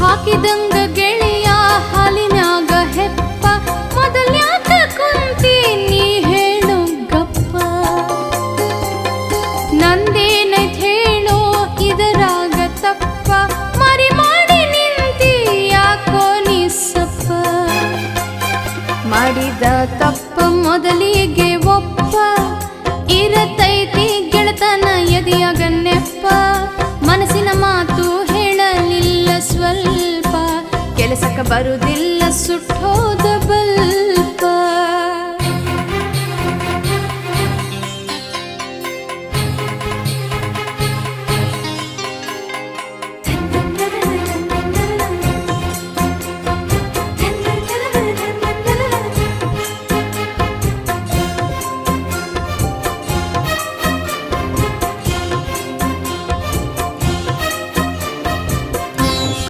ಹಾಕಿದಂಗ ಗೆಳೆಯ ಹಾಲಿನಾಗ ಹೆಪ್ಪ ಮೊದಲ್ಯಾಕ ಕುಂತಿ ನೀ ಹೇಳು ಗಪ್ಪ ನಂದೇನೈತ್ ಹೇಳೋ ಇದರಾಗ ತಪ್ಪ ಮರಿ ಮಾಡಿ ನಿಂತಿ ಯಾಕೋ ನೀ ಸಪ್ಪ ಮಾಡಿದ ತಪ್ಪ ಮೊದಲಿಗೆ ಒಪ್ಪ ಇರತೈತಿ ಗೆಳತನ ಎದೆಯಾಗ ನೆಪ್ಪ ಮನಸ್ಸಿನ ಮಾತು ಹೇಳಲಿಲ್ಲ ಸ್ವಲ್ಪ ಕೆಲಸಕ್ಕೆ ಬರುವುದಿಲ್ಲ ಸುಟ್ಟೋದ